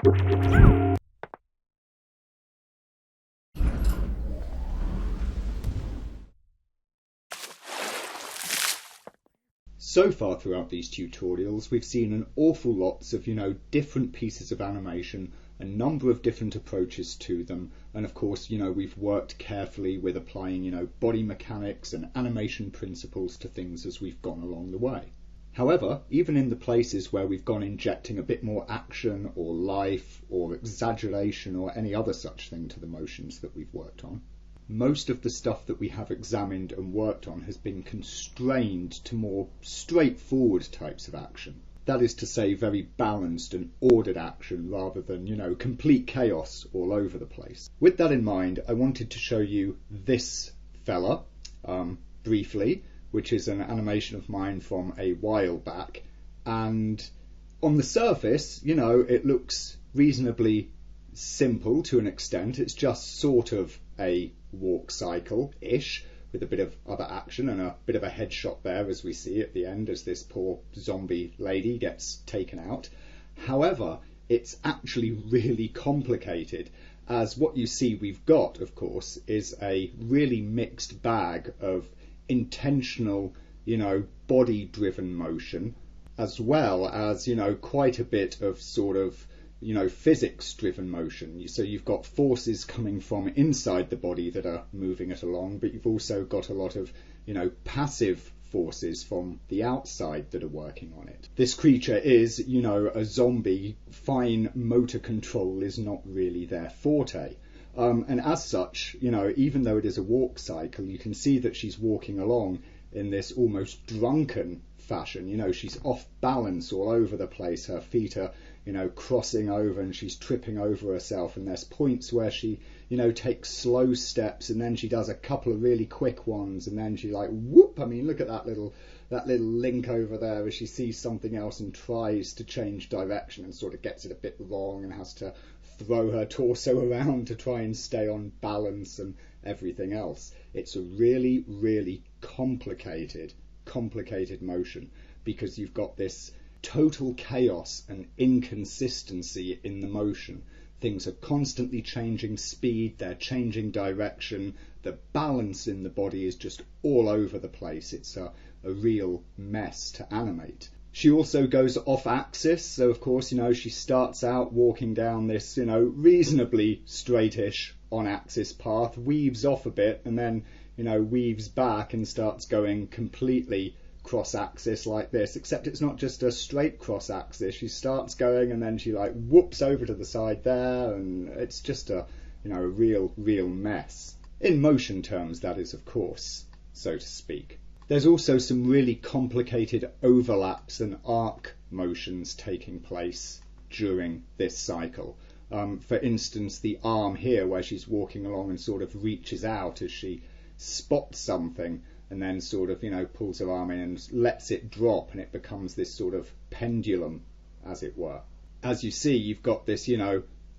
So far throughout these tutorials, we've seen an awful lots of, different pieces of animation, a number of different approaches to them, and of course, we've worked carefully with applying, body mechanics and animation principles to things as we've gone along the way. However, even in the places where we've gone injecting a bit more action or life or exaggeration or any other such thing to the motions that we've worked on, most of the stuff that we have examined and worked on has been constrained to more straightforward types of action. That is to say, very balanced and ordered action rather than, complete chaos all over the place. With that in mind, I wanted to show you this fella briefly, which is an animation of mine from a while back. And on the surface, it looks reasonably simple to an extent. It's just sort of a walk cycle-ish with a bit of other action and a bit of a headshot there, as we see at the end as this poor zombie lady gets taken out. However, it's actually really complicated, as what you see we've got, of course, is a really mixed bag of intentional, body-driven motion, as well as, quite a bit of sort of physics-driven motion. So you've got forces coming from inside the body that are moving it along, but you've also got a lot of, passive forces from the outside that are working on it. This creature is, a zombie. Fine motor control is not really their forte. And as such, even though it is a walk cycle, you can see that she's walking along in this almost drunken fashion. She's off balance all over the place. Her feet are, crossing over, and she's tripping over herself. And there's points where she, takes slow steps, and then she does a couple of really quick ones, and then she whoop. I mean, look at that little link over there as she sees something else and tries to change direction and sort of gets it a bit wrong and has to throw her torso around to try and stay on balance and everything else. It's a really, really complicated motion, because you've got this total chaos and inconsistency in the motion. Things are constantly changing speed, they're changing direction, the balance in the body is just all over the place. It's a real mess to animate. She also goes off axis, so of course, she starts out walking down this, reasonably straightish on axis path, weaves off a bit, and then, weaves back and starts going completely cross axis like this, except it's not just a straight cross axis. She starts going and then she whoops over to the side there, and it's just a, a real mess. In motion terms, that is, of course, so to speak. There's also some really complicated overlaps and arc motions taking place during this cycle. For instance, the arm here where she's walking along and sort of reaches out as she spots something and then sort of, pulls her arm in and lets it drop, and it becomes this sort of pendulum, as it were. As you see, you've got this,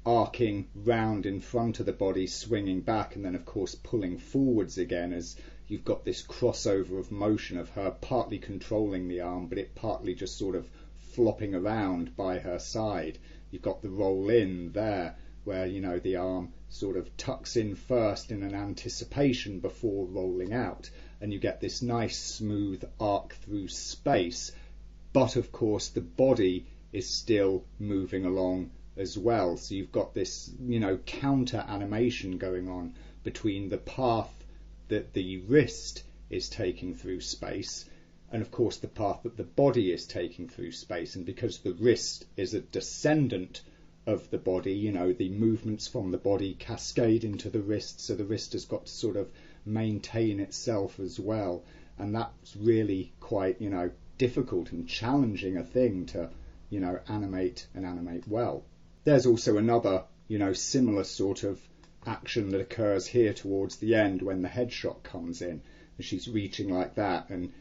arcing round in front of the body, swinging back, and then, of course, pulling forwards again as you've got this crossover of motion of her partly controlling the arm, but it partly just sort of flopping around by her side. You've got the roll in there, where, the arm sort of tucks in first in an anticipation before rolling out, and you get this nice smooth arc through space, but of course the body is still moving along as well. So you've got this, counter animation going on between the path that the wrist is taking through space and of course the path that the body is taking through space. And because the wrist is a descendant of the body, the movements from the body cascade into the wrist, so the wrist has got to sort of maintain itself as well, and that's really quite, difficult and challenging a thing to, animate well. There's also another, similar sort of action that occurs here towards the end when the headshot comes in, and she's reaching like that and,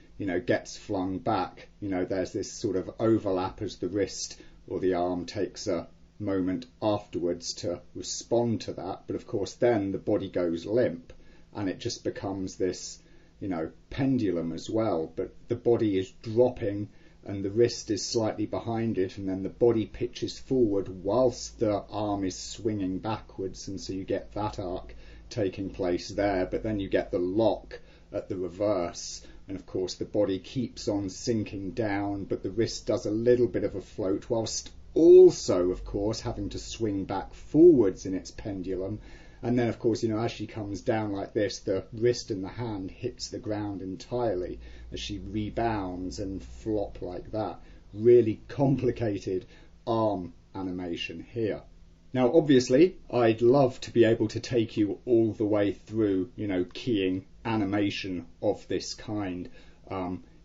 gets flung back. There's this sort of overlap as the wrist or the arm takes a moment afterwards to respond to that, but of course then the body goes limp and it just becomes this, pendulum as well, but the body is dropping and the wrist is slightly behind it, and then the body pitches forward whilst the arm is swinging backwards, and so you get that arc taking place there, but then you get the lock at the reverse, and of course the body keeps on sinking down, but the wrist does a little bit of a float whilst also of course having to swing back forwards in its pendulum. And then of course, as she comes down like this, the wrist and the hand hits the ground entirely as she rebounds and flop like that. Really complicated arm animation here. Now obviously I'd love to be able to take you all the way through, keying animation of this kind.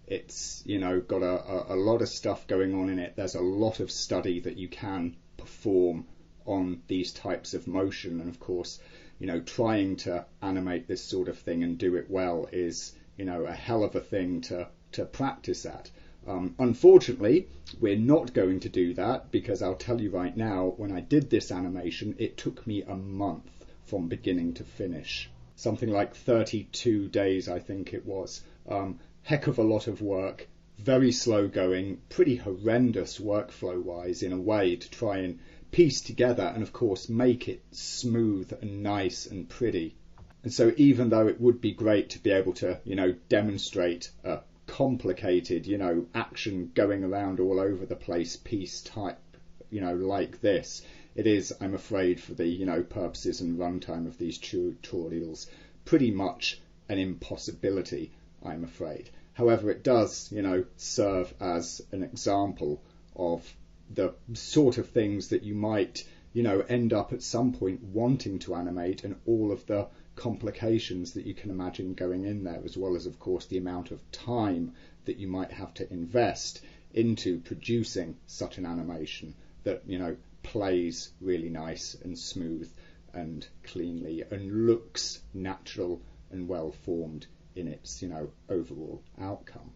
It's, got a lot of stuff going on in it. There's a lot of study that you can perform on these types of motion, and of course, trying to animate this sort of thing and do it well is, a hell of a thing to practice at. Unfortunately, we're not going to do that, because I'll tell you right now, when I did this animation, it took me a month from beginning to finish. Something like 32 days, I think it was. Heck of a lot of work, very slow going, pretty horrendous workflow wise in a way, to try and piece together and of course make it smooth and nice and pretty. And so even though it would be great to be able to, demonstrate a complicated, action going around all over the place piece type, like this, it is, I'm afraid, for the, purposes and runtime of these tutorials, pretty much an impossibility, I'm afraid. However, it does, serve as an example of the sort of things that you might, end up at some point wanting to animate, and all of the complications that you can imagine going in there, as well as, of course, the amount of time that you might have to invest into producing such an animation that, plays really nice and smooth and cleanly and looks natural and well formed in its, overall outcome.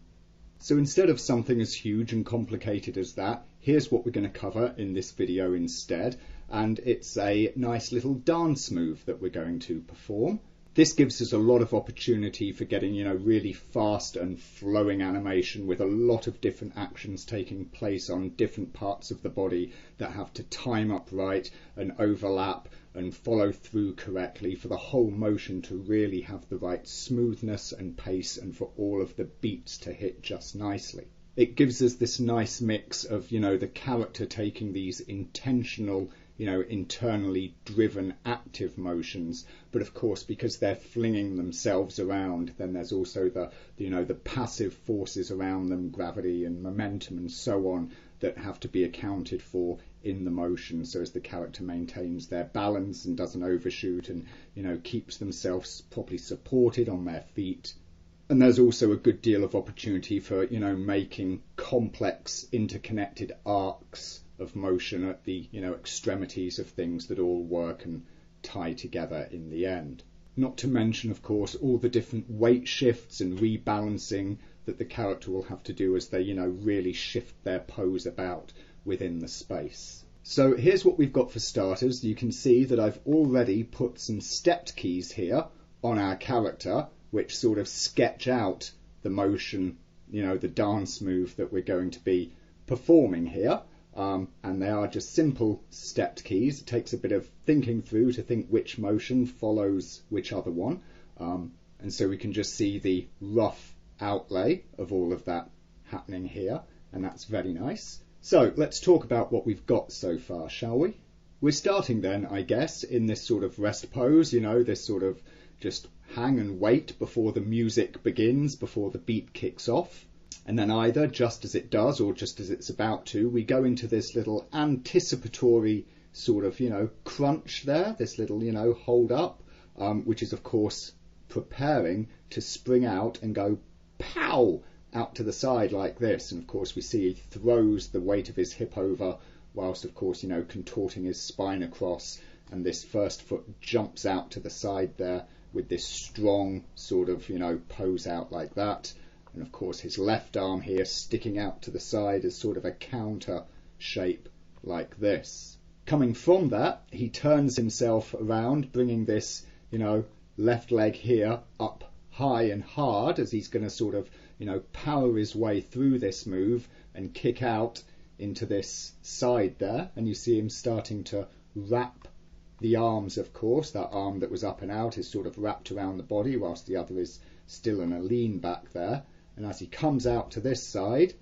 So instead of something as huge and complicated as that, here's what we're going to cover in this video instead, and it's a nice little dance move that we're going to perform. This gives us a lot of opportunity for getting, really fast and flowing animation with a lot of different actions taking place on different parts of the body that have to time up right and overlap and follow through correctly for the whole motion to really have the right smoothness and pace, and for all of the beats to hit just nicely. It gives us this nice mix of, the character taking these intentional, internally driven active motions, but of course because they're flinging themselves around, then there's also the passive forces around them, gravity and momentum and so on, that have to be accounted for in the motion, so as the character maintains their balance and doesn't overshoot and, keeps themselves properly supported on their feet. And there's also a good deal of opportunity for, making complex interconnected arcs of motion at the, extremities of things that all work and tie together in the end. Not to mention, of course, all the different weight shifts and rebalancing that the character will have to do as they, really shift their pose about within the space. So here's what we've got for starters. You can see that I've already put some stepped keys here on our character, which sort of sketch out the motion, the dance move that we're going to be performing here. And they are just simple stepped keys. It takes a bit of thinking through to think which motion follows which other one. And so we can just see the rough outlay of all of that happening here, and that's very nice. So let's talk about what we've got so far, shall we? We're starting then, I guess, in this sort of rest pose, this sort of just hang and wait before the music begins, before the beat kicks off. And then either just as it does or just as it's about to, we go into this little anticipatory sort of, crunch there, this little, hold up, which is of course preparing to spring out and go pow out to the side like this. And of course we see he throws the weight of his hip over whilst of course, contorting his spine across, and this first foot jumps out to the side there with this strong sort of, pose out like that. And of course his left arm here sticking out to the side as sort of a counter shape like this. Coming from that, he turns himself around, bringing this, left leg here up high and hard, as he's going to sort of, power his way through this move and kick out into this side there. And you see him starting to wrap the arms, of course. That arm that was up and out is sort of wrapped around the body, whilst the other is still in a lean back there. And as he comes out to this side,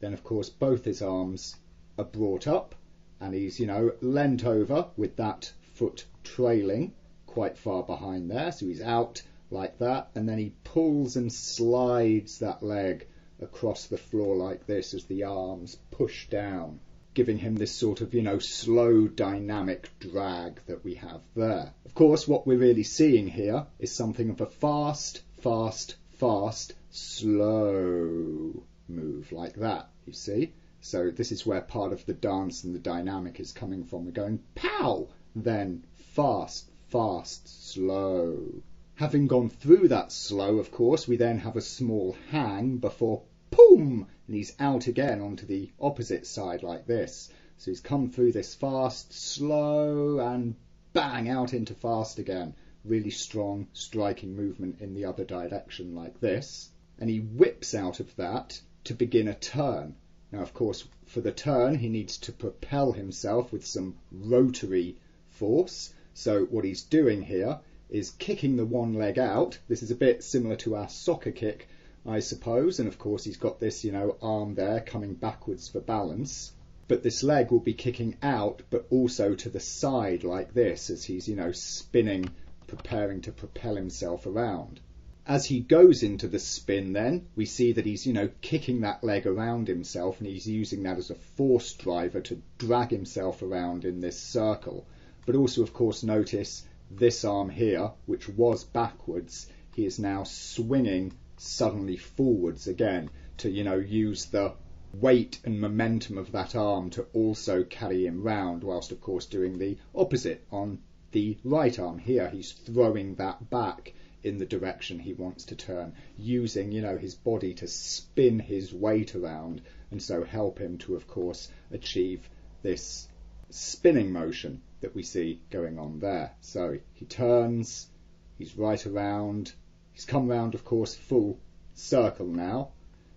then of course both his arms are brought up, and he's, leant over with that foot trailing quite far behind there. So he's out like that, and then he pulls and slides that leg across the floor like this as the arms push down, giving him this sort of, slow dynamic drag that we have there. Of course, what we're really seeing here is something of a fast, fast, fast, slow move like that, you see. So this is where part of the dance and the dynamic is coming from. We're going pow, then fast, fast, slow. Having gone through that slow, of course, we then have a small hang before boom, and he's out again onto the opposite side like this. So he's come through this fast, slow, and bang, out into fast again. Really strong, striking movement in the other direction like this. And he whips out of that to begin a turn. Now, of course, for the turn, he needs to propel himself with some rotary force. So what he's doing here is kicking the one leg out. This is a bit similar to our soccer kick, I suppose. And of course, he's got this, arm there coming backwards for balance. But this leg will be kicking out, but also to the side like this as he's, spinning, preparing to propel himself around. As he goes into the spin then, we see that he's, kicking that leg around himself, and he's using that as a force driver to drag himself around in this circle. But also, of course, notice this arm here, which was backwards, he is now swinging suddenly forwards again to, use the weight and momentum of that arm to also carry him round, whilst, of course, doing the opposite on the right arm. Here, he's throwing that back in the direction he wants to turn, using, his body to spin his weight around, and so help him to, of course, achieve this spinning motion that we see going on there. So he turns, he's right around, he's come round, of course, full circle now.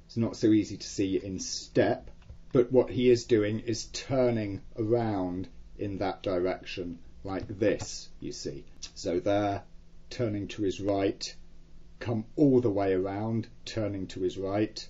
It's not so easy to see in step, but what he is doing is turning around in that direction like this, you see. So there, turning to his right, come all the way around, turning to his right,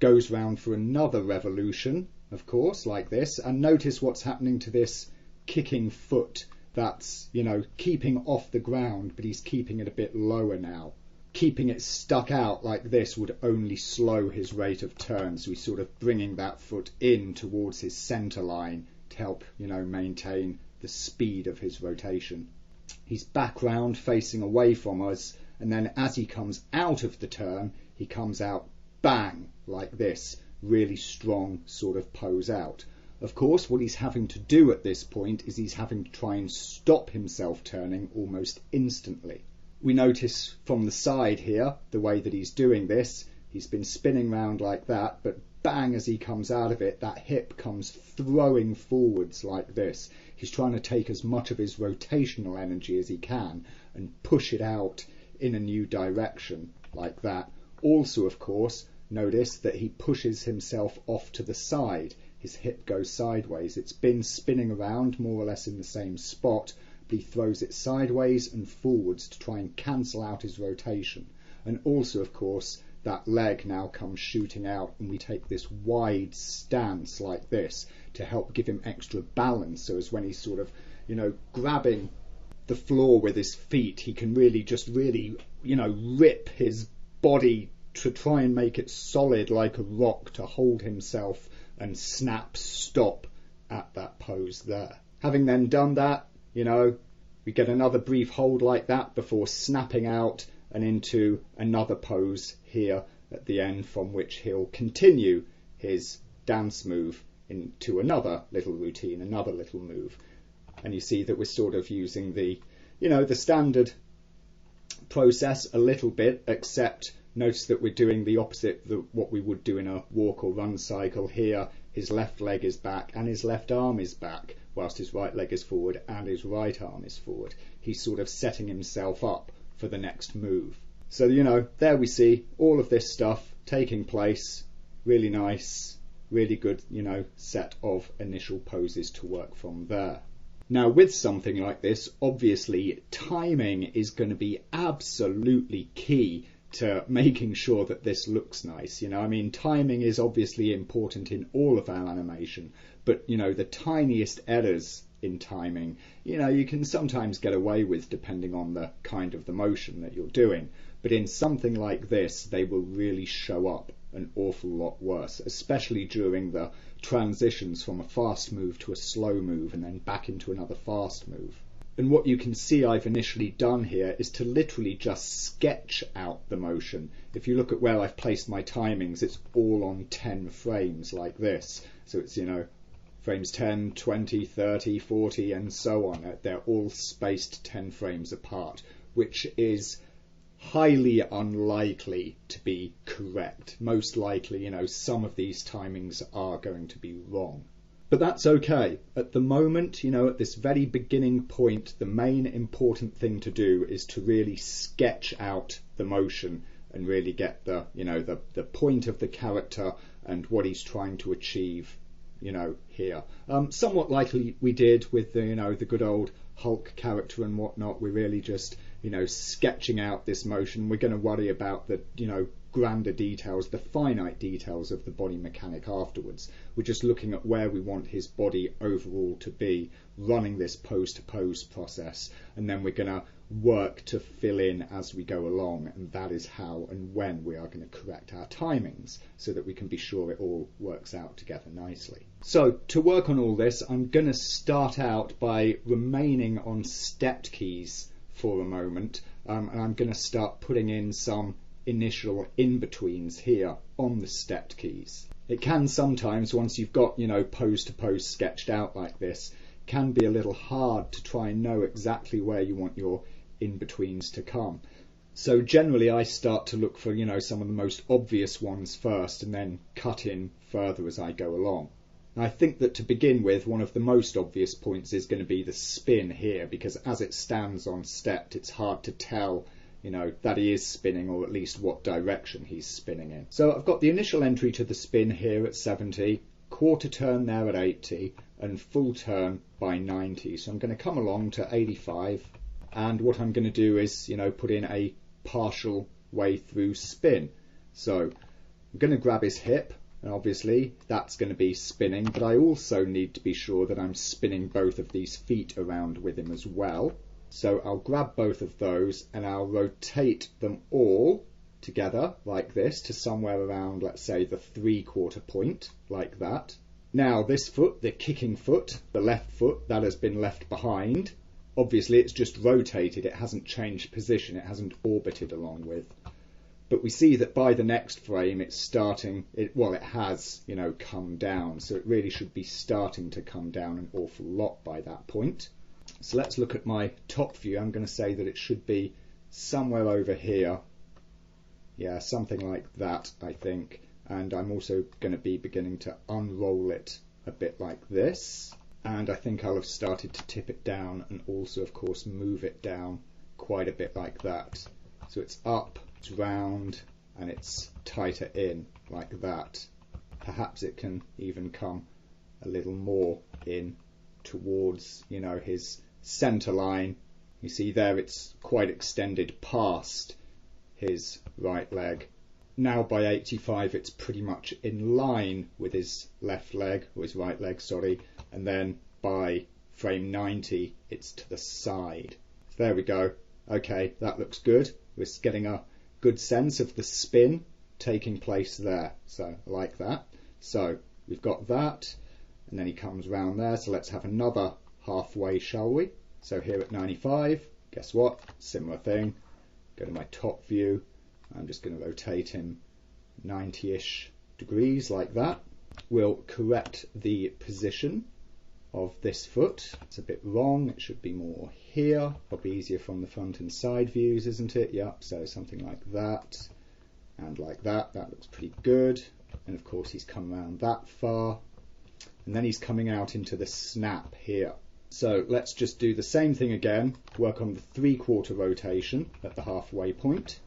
goes round for another revolution, of course, like this, and notice what's happening to this kicking foot that's, keeping off the ground, but he's keeping it a bit lower now. Keeping it stuck out like this would only slow his rate of turn, so he's sort of bringing that foot in towards his centre line to help, maintain the speed of his rotation. He's back round, facing away from us, and then as he comes out of the turn, he comes out bang, like this, really strong sort of pose out. Of course, what he's having to do at this point is he's having to try and stop himself turning almost instantly. We notice from the side here, the way that he's doing this, he's been spinning round like that, but bang, as he comes out of it, that hip comes throwing forwards like this. He's trying to take as much of his rotational energy as he can and push it out in a new direction like that. Also, of course, notice that he pushes himself off to the side. His hip goes sideways. It's been spinning around more or less in the same spot, but he throws it sideways and forwards to try and cancel out his rotation. And also, of course, that leg now comes shooting out, and we take this wide stance like this to help give him extra balance, so as when he's sort of, grabbing the floor with his feet, he can really rip his body to try and make it solid like a rock to hold himself and snap stop at that pose there. Having then done that, we get another brief hold like that before snapping out and into another pose here at the end, from which he'll continue his dance move into another little routine, another little move. And you see that we're sort of using the standard process a little bit, except notice that we're doing the opposite of what we would do in a walk or run cycle. Here, his left leg is back and his left arm is back, whilst his right leg is forward and his right arm is forward. He's sort of setting himself up for the next move. So, there we see all of this stuff taking place. Really nice, really good, set of initial poses to work from there. Now with something like this, obviously timing is going to be absolutely key to making sure that this looks nice. Timing is obviously important in all of our animation, but the tiniest errors in timing, you can sometimes get away with depending on the kind of the motion that you're doing. But in something like this, they will really show up an awful lot worse, especially during the transitions from a fast move to a slow move and then back into another fast move. And what you can see I've initially done here is to literally just sketch out the motion. If you look at where I've placed my timings, it's all on 10 frames like this. So it's, frames 10, 20, 30, 40 and so on. They're all spaced 10 frames apart, which is highly unlikely to be correct. Most likely, some of these timings are going to be wrong. But that's okay. At the moment, at this very beginning point, the main important thing to do is to really sketch out the motion and really get the point of the character and what he's trying to achieve, here. Somewhat like we did with the good old Hulk character and whatnot. We're really just, sketching out this motion. We're going to worry about the, grander details, the finite details of the body mechanic afterwards. We're just looking at where we want his body overall to be, running this pose to pose process, and then we're going to work to fill in as we go along, and that is how and when we are going to correct our timings so that we can be sure it all works out together nicely. So to work on all this, I'm going to start out by remaining on stepped keys for a moment, and I'm going to start putting in some initial in-betweens here on the stepped keys. It can sometimes, once you've got, pose to pose sketched out like this, can be a little hard to try and know exactly where you want your in-betweens to come. So generally I start to look for, some of the most obvious ones first and then cut in further as I go along. And I think that to begin with, one of the most obvious points is going to be the spin here, because as it stands on stepped, it's hard to tell that he is spinning, or at least what direction he's spinning in. So I've got the initial entry to the spin here at 70, quarter turn there at 80, and full turn by 90. So I'm going to come along to 85, and what I'm going to do is, put in a partial way through spin. So I'm going to grab his hip, and obviously that's going to be spinning, but I also need to be sure that I'm spinning both of these feet around with him as well. So I'll grab both of those and I'll rotate them all together like this to somewhere around, let's say, the 3/4 point, like that. Now this foot, the kicking foot, the left foot, that has been left behind. Obviously it's just rotated, it hasn't changed position, it hasn't orbited along with. But we see that by the next frame it's starting, it has, come down. So it really should be starting to come down an awful lot by that point. So let's look at my top view. I'm going to say that it should be somewhere over here. Yeah, something like that, I think. And I'm also going to be beginning to unroll it a bit like this. And I think I'll have started to tip it down and also, of course, move it down quite a bit like that. So it's up, it's round, and it's tighter in like that. Perhaps it can even come a little more in towards, his center line. You see there it's quite extended past his right leg. Now by 85 it's pretty much in line with his left leg, or his right leg, sorry, and then by frame 90 it's to the side. So there we go. Okay, that looks good. We're getting a good sense of the spin taking place there. So I like that. So we've got that. And then he comes round there, so let's have another halfway, shall we? So here at 95, guess what? Similar thing. Go to my top view. I'm just going to rotate him 90-ish degrees like that. We'll correct the position of this foot. It's a bit wrong. It should be more here. Probably easier from the front and side views, isn't it? Yep, so something like that. And like that. That looks pretty good. And of course he's come around that far. And then he's coming out into the snap here. So let's just do the same thing again, work on the 3/4 rotation at the halfway point.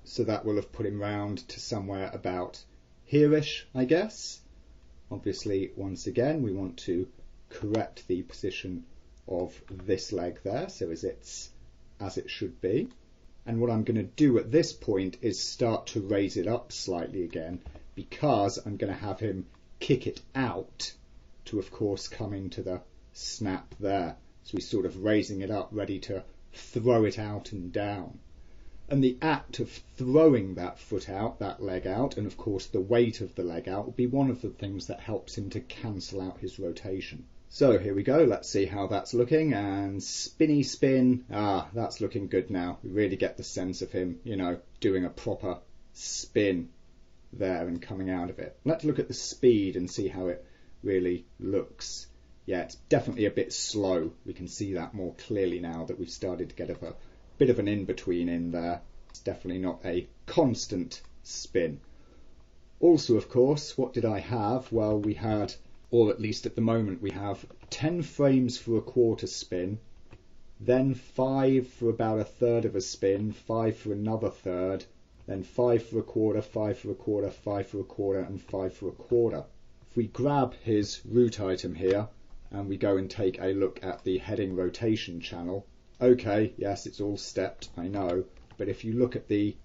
So that will have put him round to somewhere about here-ish, I guess. Obviously, once again, we want to correct the position of this leg there, so as it should be. And what I'm going to do at this point is start to raise it up slightly again, because I'm going to have him kick it out to, of course, come into the snap there. So he's sort of raising it up, ready to throw it out and down. And the act of throwing that foot out, that leg out, and of course the weight of the leg out will be one of the things that helps him to cancel out his rotation. So here we go, let's see how that's looking, and spinny spin, that's looking good now. We really get the sense of him, doing a proper spin there and coming out of it. Let's look at the speed and see how it really looks. Yeah, it's definitely a bit slow. We can see that more clearly now that we've started to get a bit of an in-between in there. It's definitely not a constant spin. Also, of course, what did I have? Well, we had, or at least at the moment, we have 10 frames for a quarter spin, then 5 for about a third of a spin, 5 for another third, then 5 for a quarter, 5 for a quarter, 5 for a quarter, and 5 for a quarter. If we grab his root item here, and we go and take a look at the heading rotation channel, okay, yes, it's all stepped, I know, but if you look at the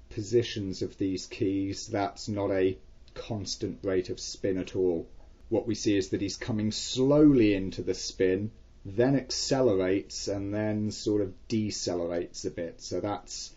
positions of these keys, that's not a constant rate of spin at all. What we see is that he's coming slowly into the spin, then accelerates, and then sort of decelerates a bit. So that's,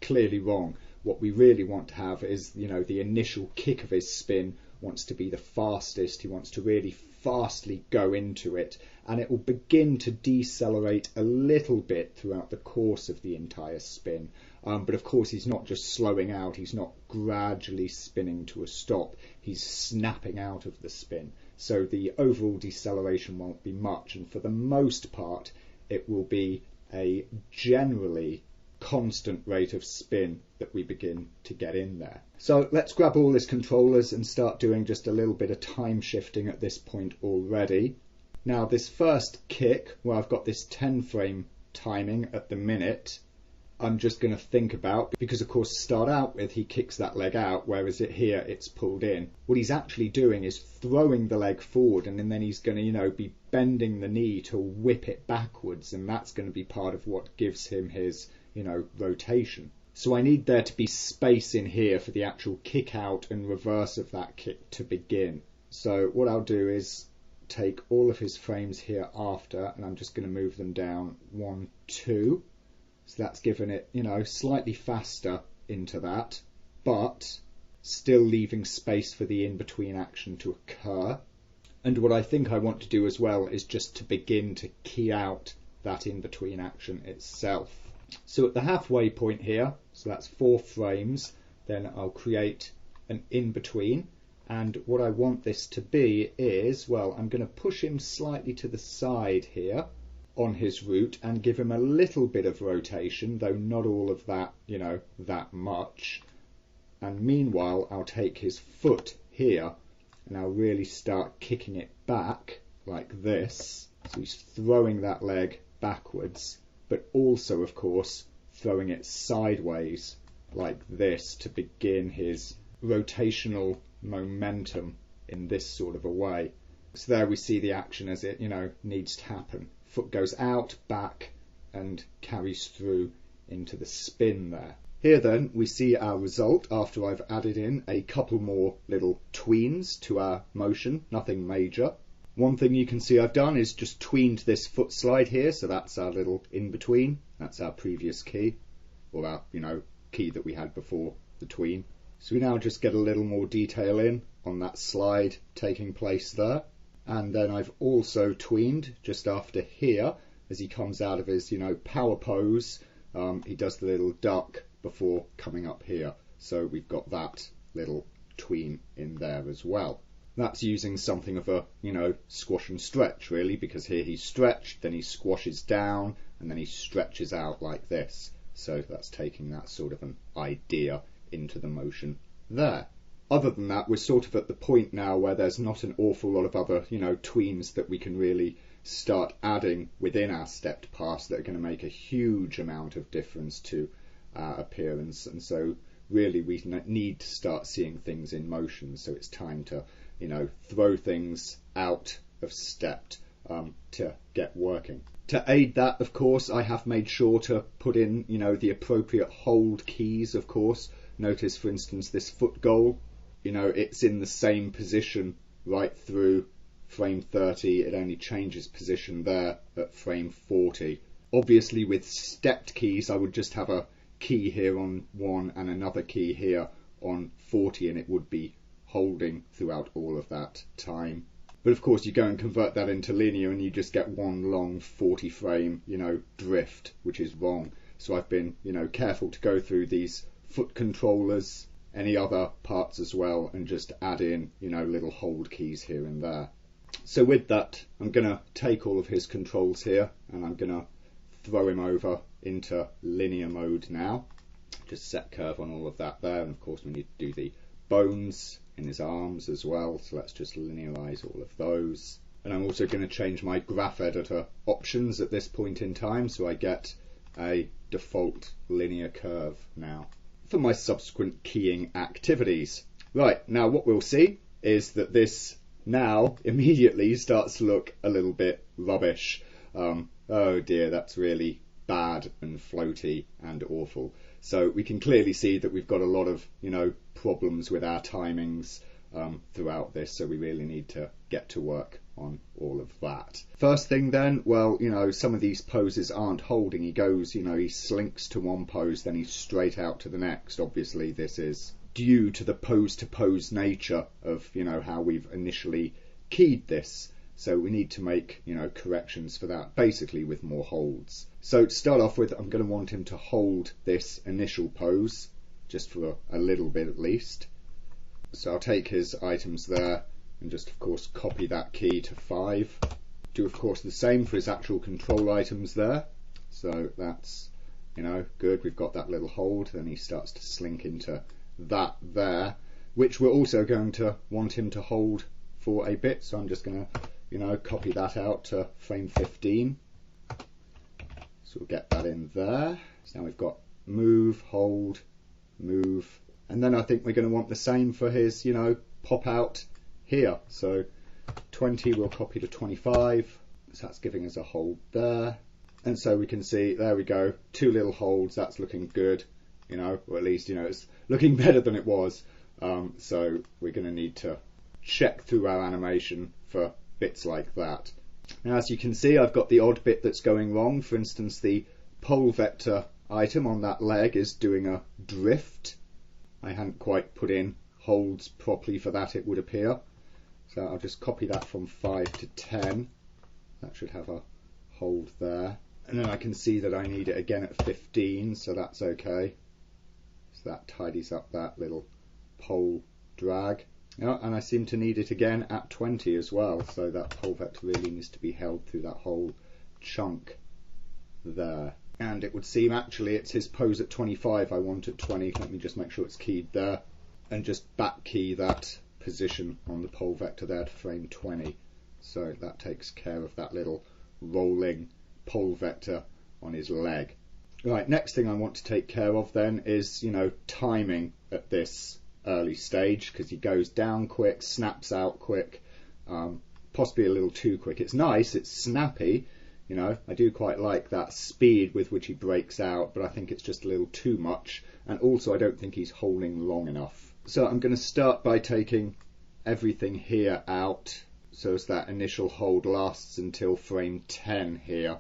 clearly wrong. What we really want to have is, the initial kick of his spin wants to be the fastest. He wants to really fastly go into it, and it will begin to decelerate a little bit throughout the course of the entire spin. But of course he's not just slowing out, he's not gradually spinning to a stop, he's snapping out of the spin. So the overall deceleration won't be much, and for the most part it will be a generally constant rate of spin that we begin to get in there. So let's grab all his controllers and start doing just a little bit of time shifting at this point already. Now this first kick, where I've got this 10 frame timing at the minute, I'm just going to think about, because of course to start out with he kicks that leg out, whereas here it's pulled in. What he's actually doing is throwing the leg forward, and then he's going to be bending the knee to whip it backwards, and that's going to be part of what gives him his rotation. So I need there to be space in here for the actual kick out and reverse of that kick to begin. So what I'll do is take all of his frames here after, and I'm just going to move them down 1, 2. So that's given it, slightly faster into that, but still leaving space for the in-between action to occur. And what I think I want to do as well is just to begin to key out that in-between action itself. So at the halfway point here, so that's 4 frames, then I'll create an in-between, and what I want this to be is, well, I'm going to push him slightly to the side here on his root and give him a little bit of rotation, though not all of that, that much. And meanwhile, I'll take his foot here and I'll really start kicking it back like this. So he's throwing that leg backwards, but also, of course, throwing it sideways like this to begin his rotational momentum in this sort of a way. So there we see the action as it, needs to happen. Foot goes out, back, and carries through into the spin there. Here then we see our result after I've added in a couple more little tweens to our motion, nothing major. One thing you can see I've done is just tweened this foot slide here, so that's our little in-between. That's our previous key, or our, key that we had before the tween. So we now just get a little more detail in on that slide taking place there. And then I've also tweened just after here, as he comes out of his, power pose, he does the little duck before coming up here. So we've got that little tween in there as well. That's using something of a, squash and stretch really, because here he's stretched, then he squashes down, and then he stretches out like this. So that's taking that sort of an idea into the motion there. Other than that, we're sort of at the point now where there's not an awful lot of other, tweens that we can really start adding within our stepped pass that are going to make a huge amount of difference to our appearance, and so really we need to start seeing things in motion. So it's time to, throw things out of step to get working. To aid that, of course, I have made sure to put in, the appropriate hold keys, of course. Notice, for instance, this foot goal, it's in the same position right through frame 30. It only changes position there at frame 40. Obviously, with stepped keys, I would just have a key here on 1 and another key here on 40, and it would be holding throughout all of that time. But of course, you go and convert that into linear and you just get one long 40 frame, drift, which is wrong. So I've been, careful to go through these foot controllers, any other parts as well, and just add in, little hold keys here and there. So with that, I'm going to take all of his controls here and I'm going to throw him over into linear mode now. Just set curve on all of that there, and of course we need to do the bones in his arms as well, so let's just linearize all of those. And I'm also going to change my graph editor options at this point in time, so I get a default linear curve now for my subsequent keying activities. Right, now what we'll see is that this now immediately starts to look a little bit rubbish. Oh dear, that's really bad and floaty and awful. So we can clearly see that we've got a lot of, problems with our timings throughout this, so we really need to get to work on all of that. First thing then, well, some of these poses aren't holding. He goes, he slinks to one pose, then he's straight out to the next. Obviously, this is due to the pose-to-pose nature of, how we've initially keyed this. So we need to make, corrections for that, basically with more holds. So to start off with, I'm going to want him to hold this initial pose, just for a little bit at least. So I'll take his items there and just, of course, copy that key to 5. Do, of course, the same for his actual control items there. So that's, good. We've got that little hold. Then he starts to slink into that there, which we're also going to want him to hold for a bit. So I'm just going to copy that out to frame 15. So we'll get that in there. So now we've got move, hold, move. And then I think we're going to want the same for his, pop out here. So 20 we'll copy to 25. So that's giving us a hold there. And so we can see, there we go, 2 little holds. That's looking good, or at least, it's looking better than it was. So we're going to need to check through our animation for bits like that. Now, as you can see, I've got the odd bit that's going wrong. For instance, the pole vector item on that leg is doing a drift. I hadn't quite put in holds properly for that, it would appear. So I'll just copy that from 5 to 10. That should have a hold there. And then I can see that I need it again at 15, so that's okay. So that tidies up that little pole drag. And I seem to need it again at 20 as well, so that pole vector really needs to be held through that whole chunk there. And it would seem actually it's his pose at 25 I want at 20. Let me just make sure it's keyed there, and just back key that position on the pole vector there to frame 20. So that takes care of that little rolling pole vector on his leg. Right, next thing I want to take care of then is, timing at this early stage, because he goes down quick, snaps out quick, possibly a little too quick. It's nice, it's snappy, I do quite like that speed with which he breaks out, but I think it's just a little too much, and also I don't think he's holding long enough. So I'm going to start by taking everything here out, so as that initial hold lasts until frame 10 here,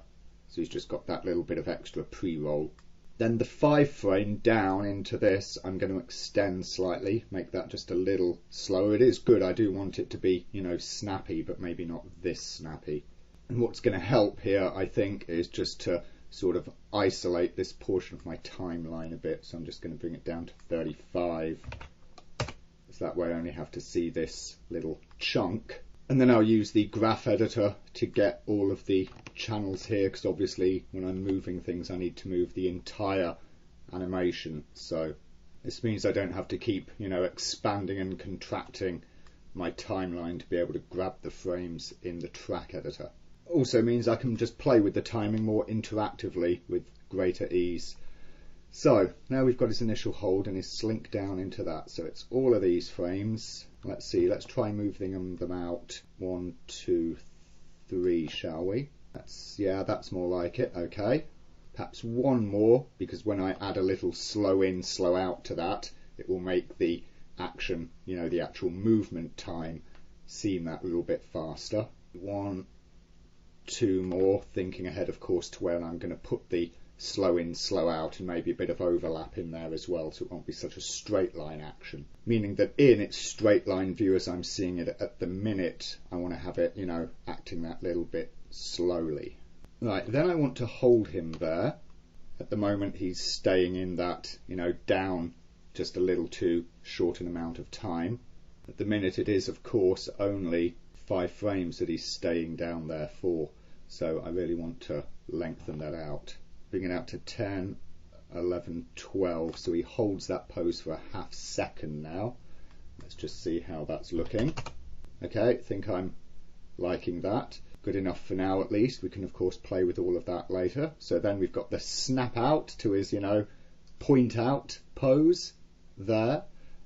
so he's just got that little bit of extra pre-roll. Then the 5 frame down into this, I'm going to extend slightly, make that just a little slower. It is good, I do want it to be, snappy, but maybe not this snappy. And what's going to help here, I think, is just to sort of isolate this portion of my timeline a bit. So I'm just going to bring it down to 35. So that way I only have to see this little chunk. And then I'll use the graph editor to get all of the channels here, because obviously when I'm moving things I need to move the entire animation. So this means I don't have to keep, expanding and contracting my timeline to be able to grab the frames in the track editor. Also means I can just play with the timing more interactively with greater ease. So now we've got his initial hold and his slink down into that. So it's all of these frames. Let's see, let's try moving them out. 1, 2, 3, shall we? Yeah, that's more like it. Okay. Perhaps one more, because when I add a little slow in, slow out to that, it will make the action, the actual movement time seem that little bit faster. 1, 2 more, thinking ahead, of course, to where I'm going to put the slow in, slow out, and maybe a bit of overlap in there as well, so it won't be such a straight line action. Meaning that in its straight line view as I'm seeing it at the minute, I want to have it, acting that little bit slowly. Right, then I want to hold him there. At the moment he's staying in that, down just a little too short an amount of time. At the minute it is, of course, only 5 frames that he's staying down there for, so I really want to lengthen that out. Bring it out to 10, 11, 12, so he holds that pose for a half second now. Let's just see how that's looking. Okay, I think I'm liking that. Good enough for now at least. We can of course play with all of that later. So then we've got the snap out to his, point out pose there.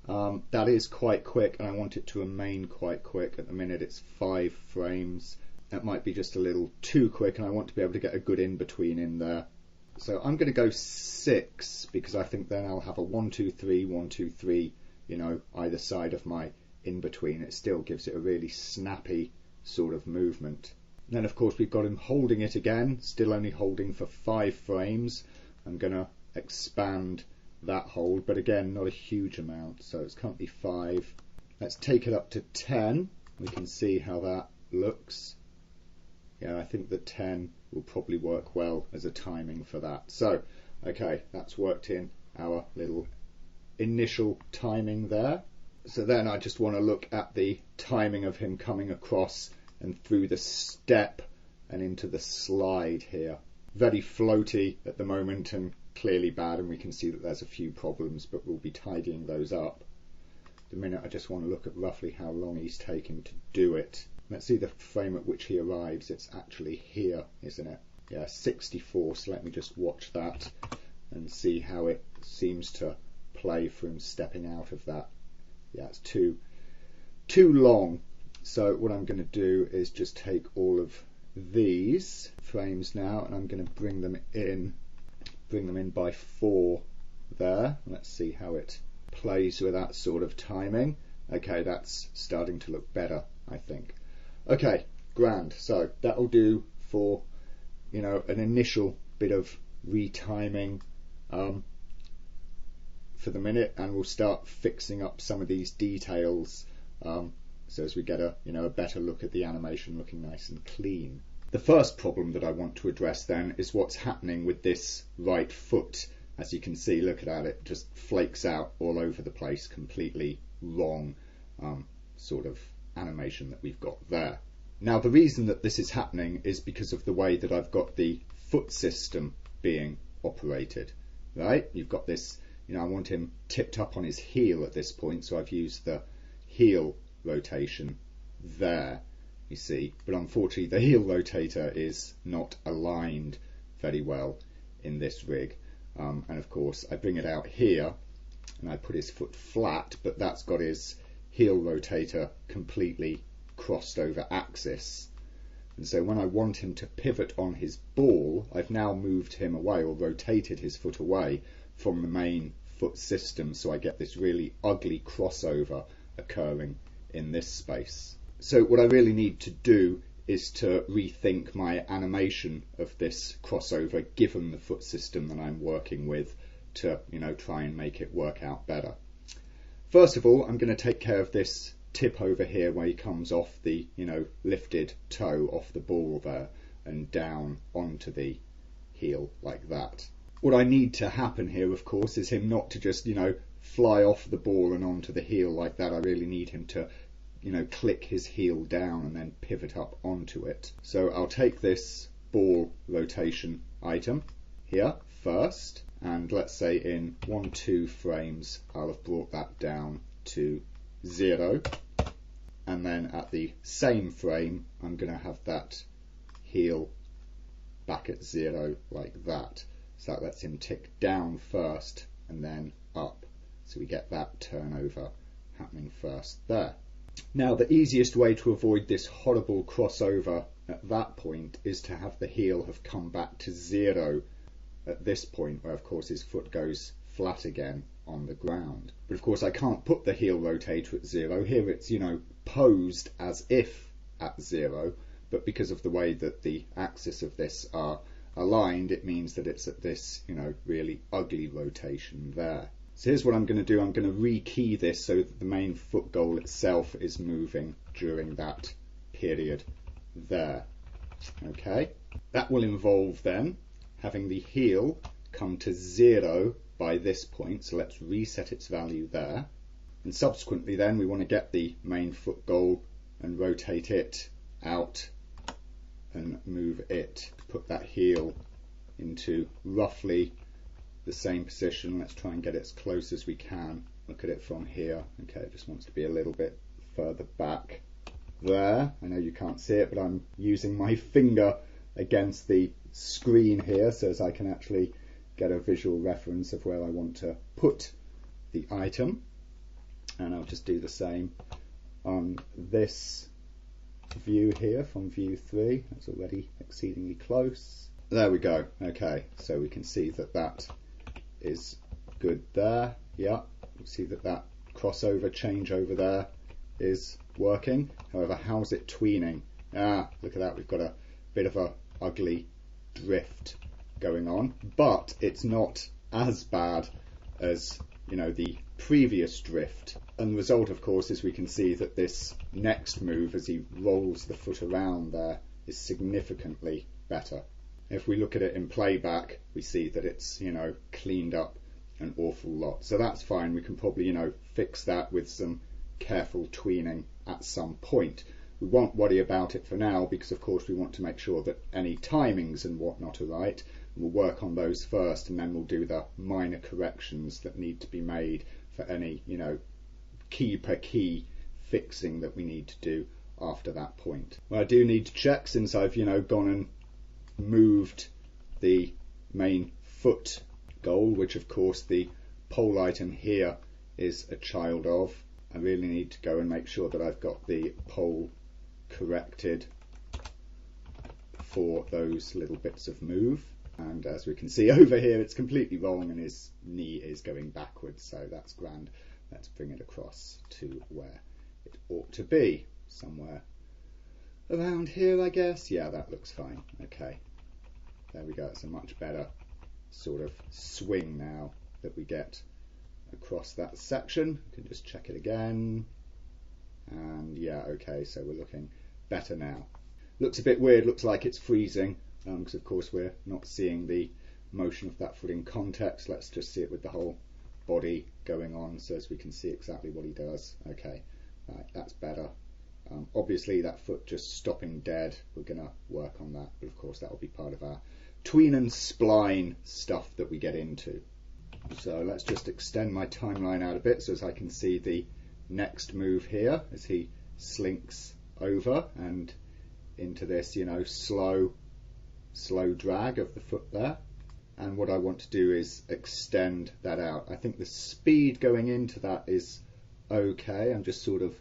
That is quite quick and I want it to remain quite quick. At the minute it's 5 frames. That might be just a little too quick and I want to be able to get a good in-between in there. So I'm going to go 6 because I think then I'll have a 1, 2, 3, 1, 2, 3, either side of my in-between. It still gives it a really snappy sort of movement. And then of course we've got him holding it again, still only holding for 5 frames. I'm going to expand that hold, but again not a huge amount, so it's currently 5. Let's take it up to 10. We can see how that looks. Yeah, I think that 10 will probably work well as a timing for that. So, okay, that's worked in our little initial timing there. So then I just want to look at the timing of him coming across and through the step and into the slide here. Very floaty at the moment and clearly bad, and we can see that there's a few problems, but we'll be tidying those up. At the minute I just want to look at roughly how long he's taking to do it. Let's see the frame at which he arrives. It's actually here, isn't it? Yeah, 64, so let me just watch that and see how it seems to play for him stepping out of that. Yeah, it's too long. So what I'm going to do is just take all of these frames now and I'm going to bring them in by 4 there. Let's see how it plays with that sort of timing. Okay, that's starting to look better, I think. Okay, grand. So that'll do for, an initial bit of retiming for the minute, and we'll start fixing up some of these details so as we get a better look at the animation looking nice and clean. The first problem that I want to address then is what's happening with this right foot. As you can see, look at that, it just flakes out all over the place, completely wrong sort of animation that we've got there. Now the reason that this is happening is because of the way that I've got the foot system being operated, right? You've got this, I want him tipped up on his heel at this point, so I've used the heel rotation there, you see, but unfortunately the heel rotator is not aligned very well in this rig, and of course I bring it out here and I put his foot flat, but that's got his heel rotator completely crossed over axis, and so when I want him to pivot on his ball, I've now moved him away or rotated his foot away from the main foot system, so I get this really ugly crossover occurring in this space. So what I really need to do is to rethink my animation of this crossover given the foot system that I'm working with to try and make it work out better. First of all, I'm going to take care of this tip over here where he comes off the lifted toe off the ball there and down onto the heel like that. What I need to happen here, of course, is him not to just fly off the ball and onto the heel like that. I really need him to click his heel down and then pivot up onto it. So I'll take this ball rotation item here first, and let's say in 1-2 frames I'll have brought that down to 0, and then at the same frame I'm going to have that heel back at 0 like that. So that lets him tick down first and then up. So we get that turnover happening first there. Now the easiest way to avoid this horrible crossover at that point is to have the heel have come back to 0 at this point, where of course his foot goes flat again on the ground. But of course I can't put the heel rotator at 0. Here it's, posed as if at 0, but because of the way that the axis of this are aligned, it means that it's at this, really ugly rotation there. So here's what I'm going to do. I'm going to rekey this so that the main foot goal itself is moving during that period there. Okay, that will involve then having the heel come to 0 by this point, so let's reset its value there, and subsequently then we want to get the main foot goal and rotate it out and move it, put that heel into roughly the same position. Let's try and get it as close as we can. Look at it from here. Okay, it just wants to be a little bit further back there. I know you can't see it, but I'm using my finger against the screen here so as I can actually get a visual reference of where I want to put the item. And I'll just do the same on this view here from view 3. That's already exceedingly close. There we go. Okay, so we can see that that is good there. Yeah, you see that that crossover change over there is working. However, how's it tweening? Look at that, we've got a bit of a ugly drift going on, but it's not as bad as the previous drift. And the result, of course, is we can see that this next move as he rolls the foot around there is significantly better. If we look at it in playback, we see that it's, cleaned up an awful lot. So that's fine. We can probably, fix that with some careful tweening at some point. We won't worry about it for now because, of course, we want to make sure that any timings and whatnot are right. We'll work on those first, and then we'll do the minor corrections that need to be made for any, key per key fixing that we need to do after that point. Well, I do need to check, since I've, gone and moved the main foot goal, which of course the pole item here is a child of. I really need to go and make sure that I've got the pole corrected for those little bits of move. And as we can see over here, it's completely wrong and his knee is going backwards, so that's grand. Let's bring it across to where it ought to be, somewhere around here, I guess. Yeah, that looks fine. Okay, there we go. It's a much better sort of swing now that we get across that section. You can just check it again, and yeah, okay, so we're looking better now. Looks a bit weird, looks like it's freezing, because of course we're not seeing the motion of that foot in context. Let's just see it with the whole body going on so as we can see exactly what he does. Okay, right, that's better. Obviously that foot just stopping dead, we're going to work on that, but of course that will be part of our tween and spline stuff that we get into. So let's just extend my timeline out a bit so as I can see the next move here as he slinks over and into this, slow drag of the foot there. And what I want to do is extend that out. I think the speed going into that is okay. I'm just sort of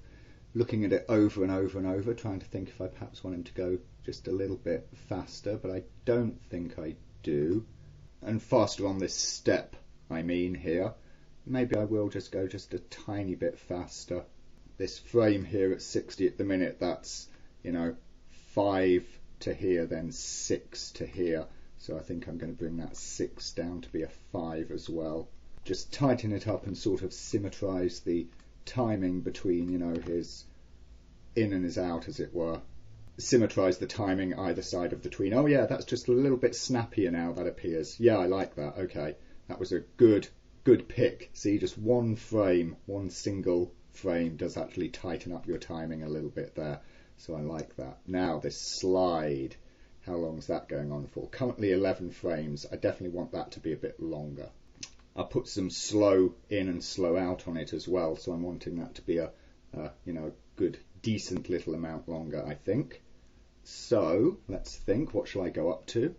looking at it over and over and over, trying to think if I perhaps want him to go just a little bit faster, but I don't think I do. And faster on this step, I mean here. Maybe I will just go just a tiny bit faster. This frame here at 60 at the minute, that's, 5 to here, then 6 to here. So I think I'm going to bring that 6 down to be a 5 as well. Just tighten it up and sort of symmetrize the timing between, his in and his out, as it were. Symmetrize the timing either side of the tween. Oh yeah, that's just a little bit snappier now, that appears. Yeah, I like that. Okay, that was a good pick. See, just one frame, one single frame does actually tighten up your timing a little bit there. So I like that. Now this slide, how long is that going on for? Currently 11 frames. I definitely want that to be a bit longer. I'll put some slow in and slow out on it as well, so I'm wanting that to be a good, decent little amount longer, I think. So let's think, what shall I go up to?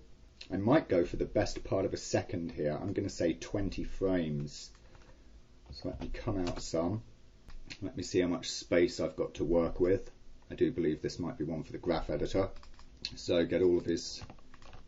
I might go for the best part of a second here. I'm going to say 20 frames. So let me come out some. Let me see how much space I've got to work with. I do believe this might be one for the graph editor. So get all of his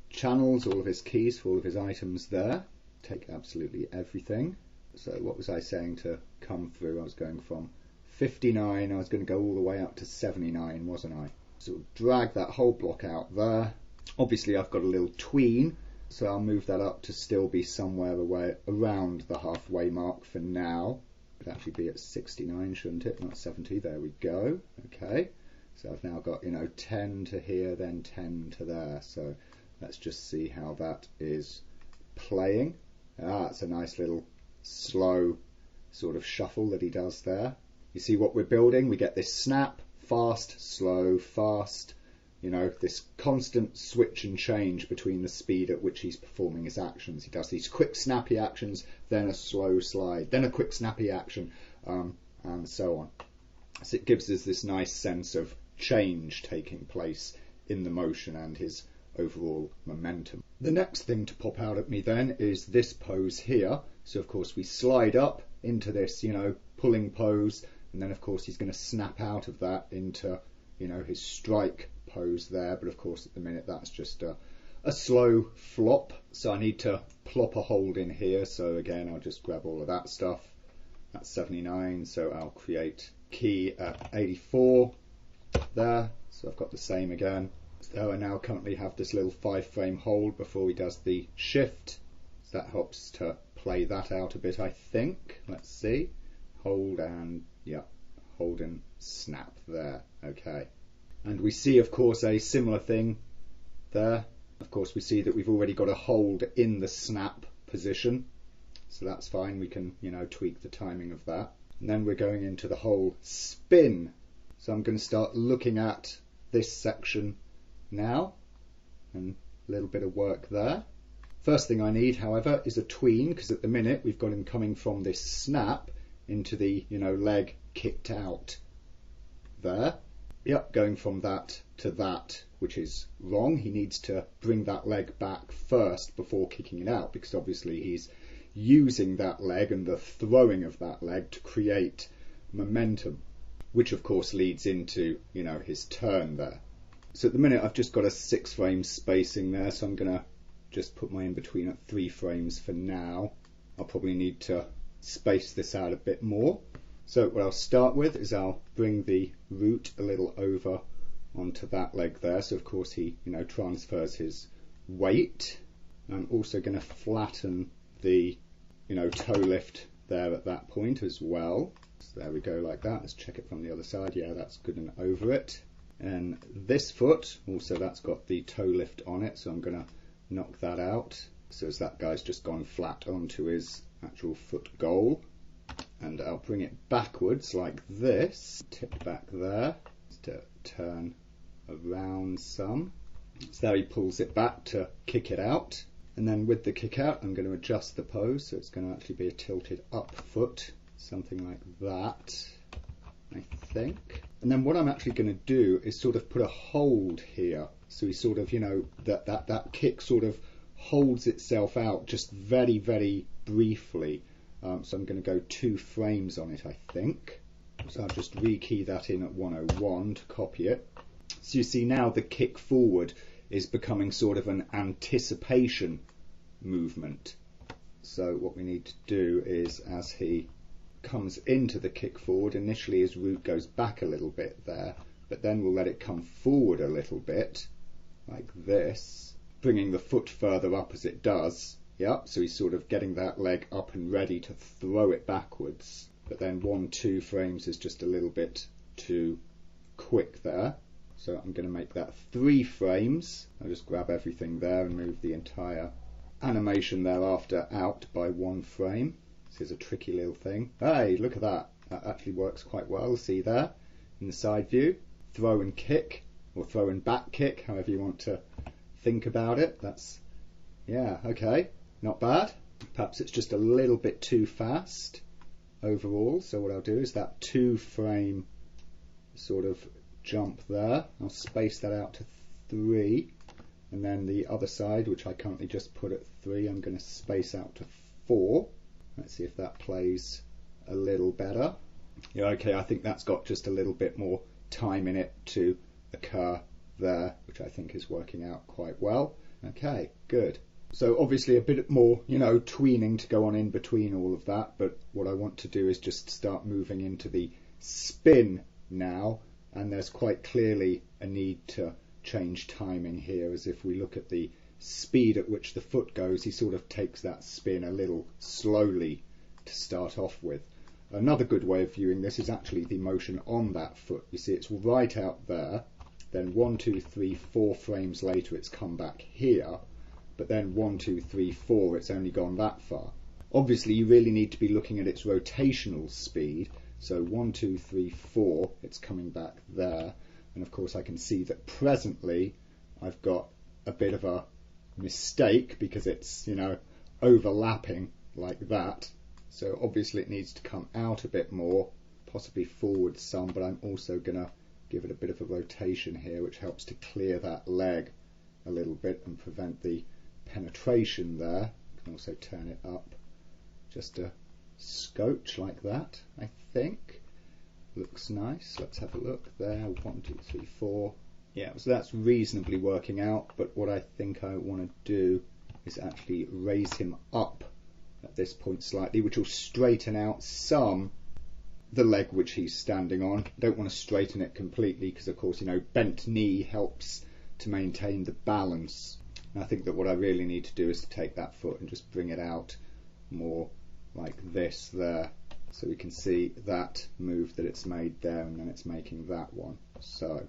channels, all of his keys for all of his items there. Take absolutely everything. So what was I saying to come through? I was going from 59, I was going to go all the way up to 79, wasn't I? So drag that whole block out there. Obviously I've got a little tween, so I'll move that up to still be somewhere away around the halfway mark for now. It would actually be at 69, shouldn't it? Not 70, there we go. Okay, so I've now got, 10 to here, then 10 to there. So let's just see how that is playing. It's a nice little slow sort of shuffle that he does there. You see what we're building? We get this snap, fast, slow, fast, this constant switch and change between the speed at which he's performing his actions. He does these quick snappy actions, then a slow slide, then a quick snappy action, and so on. So it gives us this nice sense of change taking place in the motion and his overall momentum. The next thing to pop out at me then is this pose here. So of course we slide up into this, pulling pose, and then of course he's going to snap out of that into, his strike pose there. But of course at the minute that's just a slow flop. So I need to plop a hold in here. So again, I'll just grab all of that stuff. That's 79. So I'll create key at 84 there. So I've got the same again. So I now currently have this little 5-frame hold before he does the shift. So that helps to play that out a bit, I think. Let's see. Hold and, hold and snap there. Okay. And we see, of course, a similar thing there. Of course, we see that we've already got a hold in the snap position. So that's fine. We can, tweak the timing of that. And then we're going into the whole spin. So I'm going to start looking at this section now, and a little bit of work there. First thing I need, however, is a tween, because at the minute we've got him coming from this snap into the leg kicked out there. Going from that to that, which is wrong. He needs to bring that leg back first before kicking it out, because obviously he's using that leg and the throwing of that leg to create momentum, which of course leads into his turn there. So at the minute I've just got a 6-frame spacing there, so I'm going to just put my in-between at 3 frames for now. I'll probably need to space this out a bit more. So what I'll start with is I'll bring the root a little over onto that leg there. So of course he transfers his weight. I'm also going to flatten the toe lift there at that point as well. So there we go, like that. Let's check it from the other side. Yeah, that's good and over it. And this foot, also that's got the toe lift on it, so I'm going to knock that out. So as that guy's just gone flat onto his actual foot goal. And I'll bring it backwards like this, tip back there, to turn around some. So there he pulls it back to kick it out. And then with the kick out, I'm going to adjust the pose, so it's going to actually be a tilted up foot, something like that, I think. And then what I'm actually going to do is sort of put a hold here. So he sort of, that kick sort of holds itself out just very, very briefly. So I'm going to go 2 frames on it, I think. So I'll just rekey that in at 101 to copy it. So you see now the kick forward is becoming sort of an anticipation movement. So what we need to do is, as he comes into the kick forward, initially his root goes back a little bit there, but then we'll let it come forward a little bit, like this, bringing the foot further up as it does. So he's sort of getting that leg up and ready to throw it backwards. But then 1-2 frames is just a little bit too quick there. So I'm going to make that 3 frames. I'll just grab everything there and move the entire animation thereafter out by 1 frame. This is a tricky little thing. Hey, look at that. That actually works quite well. See there in the side view. Throw and kick, or throw and back kick, however you want to think about it. That's, okay. Not bad. Perhaps it's just a little bit too fast overall. So what I'll do is that 2-frame sort of jump there. I'll space that out to 3. And then the other side, which I currently just put at 3, I'm going to space out to 4. Let's see if that plays a little better. Yeah, okay, I think that's got just a little bit more time in it to occur there, which I think is working out quite well. Okay, good. So obviously a bit more, tweening to go on in between all of that, but what I want to do is just start moving into the spin now, and there's quite clearly a need to change timing here, as if we look at the speed at which the foot goes, he sort of takes that spin a little slowly to start off with. Another good way of viewing this is actually the motion on that foot. You see it's right out there, then 1, 2, 3, 4 frames later it's come back here, but then 1, 2, 3, 4 it's only gone that far. Obviously you really need to be looking at its rotational speed, so 1, 2, 3, 4 it's coming back there, and of course I can see that presently I've got a bit of a mistake because it's overlapping like that, so obviously it needs to come out a bit more, possibly forward some, but I'm also going to give it a bit of a rotation here, which helps to clear that leg a little bit and prevent the penetration there. You can also turn it up just a scotch like that, I think. Looks nice. Let's have a look there. 1, 2, 3, 4. Yeah, so that's reasonably working out, but what I think I want to do is actually raise him up at this point slightly, which will straighten out some the leg which he's standing on. I don't want to straighten it completely because of course bent knee helps to maintain the balance, and I think that what I really need to do is to take that foot and just bring it out more like this there, so we can see that move that it's made there, and then it's making that one. So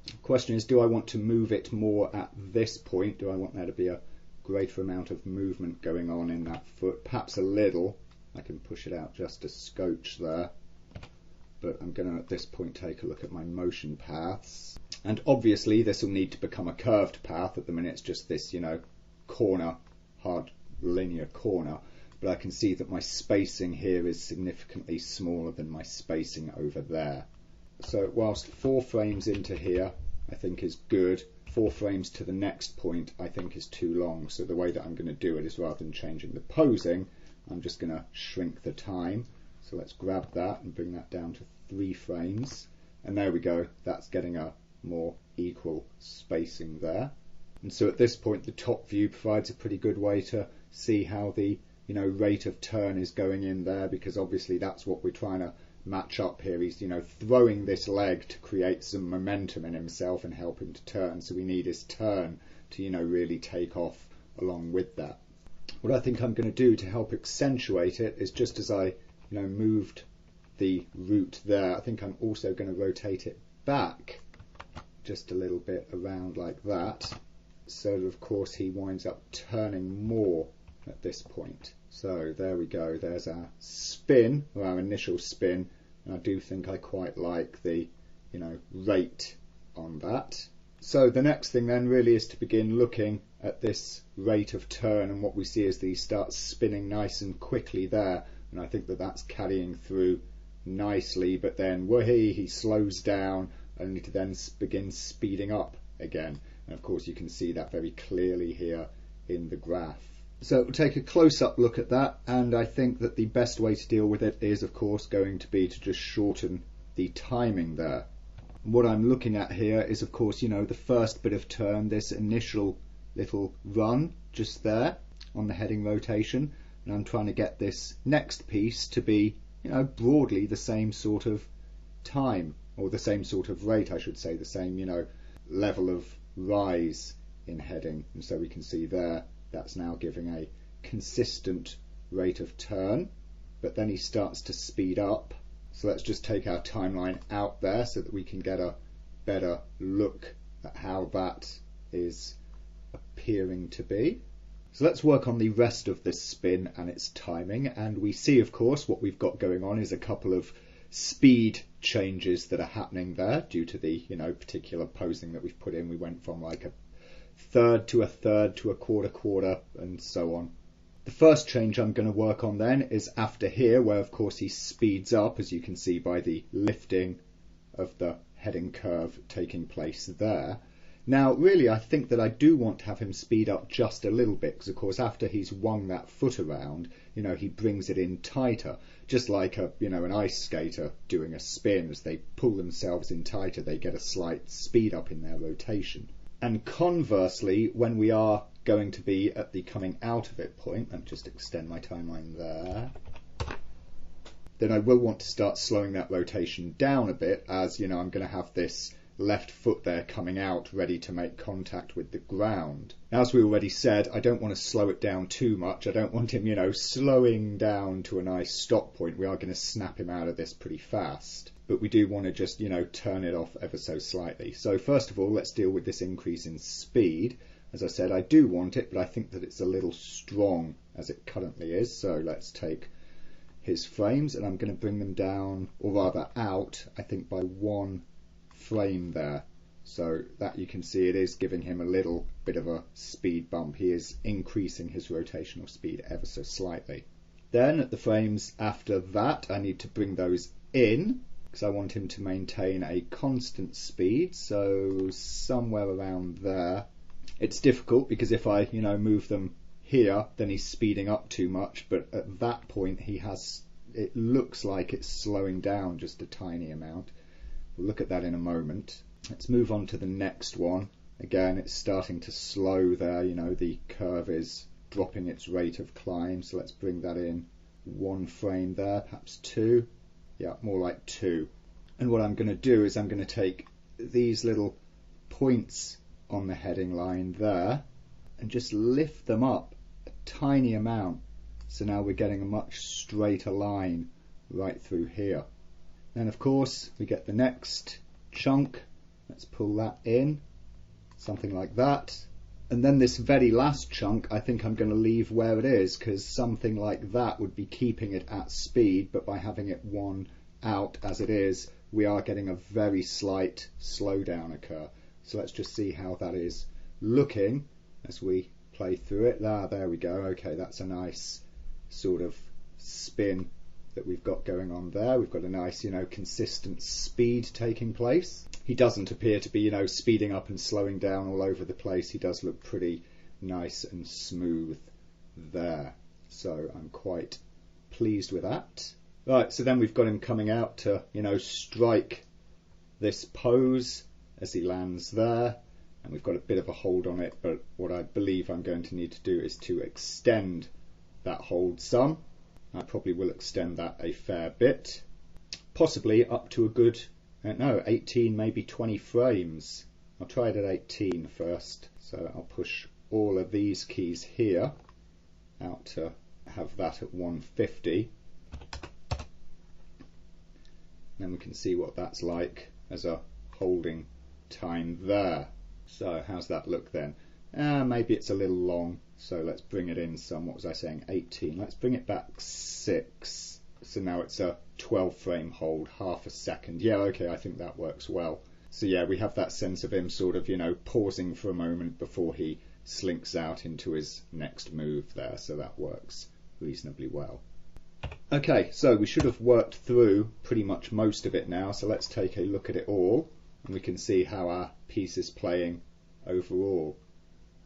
the question is, do I want to move it more at this point? Do I want there to be a greater amount of movement going on in that foot? Perhaps a little. I can push it out just a scotch there, but I'm going to at this point take a look at my motion paths, and obviously this will need to become a curved path. At the minute it's just this corner, hard linear corner, but I can see that my spacing here is significantly smaller than my spacing over there. So whilst 4 frames into here I think is good, 4 frames to the next point I think is too long, so the way that I'm going to do it is, rather than changing the posing, I'm just going to shrink the time. So let's grab that and bring that down to 3 frames, and there we go, that's getting a more equal spacing there. And so at this point the top view provides a pretty good way to see how the rate of turn is going in there, because obviously that's what we're trying to match up here. He's throwing this leg to create some momentum in himself and help him to turn, so we need his turn to really take off along with that. What I think I'm going to do to help accentuate it is, just as I moved the root there, I think I'm also going to rotate it back just a little bit around like that, so that of course he winds up turning more at this point. So there we go, there's our spin, or our initial spin, and I do think I quite like the rate on that. So the next thing then really is to begin looking at this rate of turn, and what we see is that he starts spinning nice and quickly there, and I think that that's carrying through nicely, but then he slows down only to then begin speeding up again, and of course you can see that very clearly here in the graph. So we'll take a close-up look at that, and I think that the best way to deal with it is of course going to be to just shorten the timing there. What I'm looking at here is of course the first bit of turn, this initial little run just there on the heading rotation, and I'm trying to get this next piece to be broadly the same sort of time, or the same sort of rate I should say, the same level of rise in heading, and so we can see there that's now giving a consistent rate of turn, but then he starts to speed up. So let's just take our timeline out there so that we can get a better look at how that is appearing to be. So let's work on the rest of this spin and its timing, and we see of course what we've got going on is a couple of speed changes that are happening there due to the particular posing that we've put in. We went from like a third to a quarter, and so on. The first change I'm going to work on then is after here, where of course he speeds up, as you can see by the lifting of the heading curve taking place there. Now, really, I think that I do want to have him speed up just a little bit, because, of course, after he's wung that foot around, he brings it in tighter, just like an ice skater doing a spin. As they pull themselves in tighter, they get a slight speed up in their rotation. And conversely, when we are going to be at the coming out of it point, let me just extend my timeline there, then I will want to start slowing that rotation down a bit, as I'm going to have this left foot there coming out ready to make contact with the ground. Now, as we already said, I don't want to slow it down too much. I don't want him slowing down to a nice stop point. We are going to snap him out of this pretty fast, but we do want to just turn it off ever so slightly. So first of all, let's deal with this increase in speed. As I said, I do want it, but I think that it's a little strong as it currently is. So let's take his frames, and I'm going to bring them down, or rather out, I think by 1 frame there, so that you can see it is giving him a little bit of a speed bump. He is increasing his rotational speed ever so slightly. Then at the frames after that, I need to bring those in, because I want him to maintain a constant speed, so somewhere around there. It's difficult because if I move them here, then he's speeding up too much, but at that point it looks like it's slowing down just a tiny amount. We'll look at that in a moment. Let's move on to the next one. Again, it's starting to slow there. The curve is dropping its rate of climb. So let's bring that in 1 frame there, perhaps 2. Yeah, more like 2. And what I'm going to do is I'm going to take these little points on the heading line there and just lift them up a tiny amount. So now we're getting a much straighter line right through here. Then, of course, we get the next chunk. Let's pull that in, something like that. And then this very last chunk, I think I'm going to leave where it is, because something like that would be keeping it at speed, but by having it 1 out as it is, we are getting a very slight slowdown occur. So let's just see how that is looking as we play through it. There we go. Okay, that's a nice sort of spin that we've got going on there. We've got a nice, consistent speed taking place. He doesn't appear to be, speeding up and slowing down all over the place. He does look pretty nice and smooth there. So I'm quite pleased with that. Right, so then we've got him coming out to, strike this pose as he lands there. And we've got a bit of a hold on it, but what I believe I'm going to need to do is to extend that hold some. I probably will extend that a fair bit, possibly up to a good, 18, maybe 20 frames. I'll try it at 18 first. So I'll push all of these keys here out to have that at 150. Then we can see what that's like as a holding time there. So how's that look then? Maybe it's a little long, so let's bring it in some. What was I saying? 18. Let's bring it back 6. So now it's a 12 frame hold, half a second. Yeah, okay, I think that works well. So yeah, we have that sense of him sort of, pausing for a moment before he slinks out into his next move there. So that works reasonably well. Okay, so we should have worked through pretty much most of it now. So let's take a look at it all, and we can see how our piece is playing overall.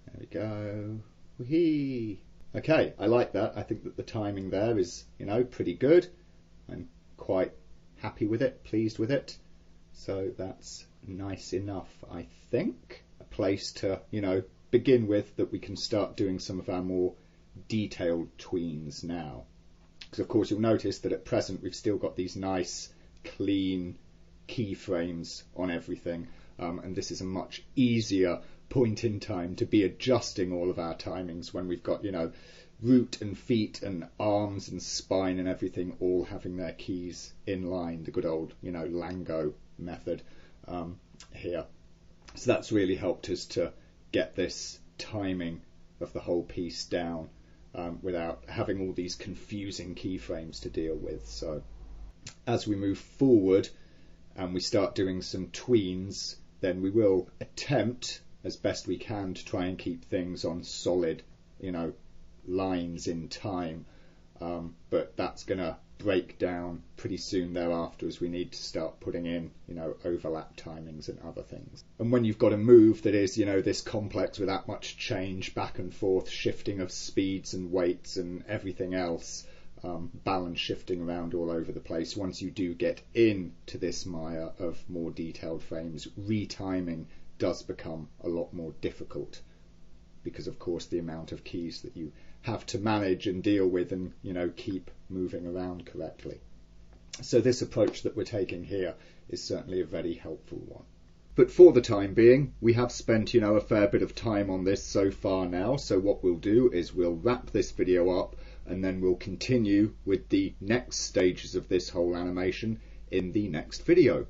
There we go. Whee! Okay, I like that. I think that the timing there is, pretty good. I'm quite happy with it, pleased with it. So that's nice enough, I think. A place to, begin with, that we can start doing some of our more detailed tweens now. Because, of course, you'll notice that at present we've still got these nice, clean keyframes on everything. And this is a much easier point in time to be adjusting all of our timings when we've got, root and feet and arms and spine and everything all having their keys in line, the good old, Lango method here. So that's really helped us to get this timing of the whole piece down without having all these confusing keyframes to deal with. So as we move forward and we start doing some tweens, then we will attempt as best we can to try and keep things on solid, lines in time. But that's going to break down pretty soon thereafter as we need to start putting in, overlap timings and other things. And when you've got a move that is, this complex with that much change, back and forth, shifting of speeds and weights and everything else, balance shifting around all over the place, once you do get into this mire of more detailed frames, retiming does become a lot more difficult, because of course the amount of keys that you have to manage and deal with and keep moving around correctly. So this approach that we're taking here is certainly a very helpful one. But for the time being, we have spent a fair bit of time on this so far now, so what we'll do is we'll wrap this video up and then we'll continue with the next stages of this whole animation in the next video.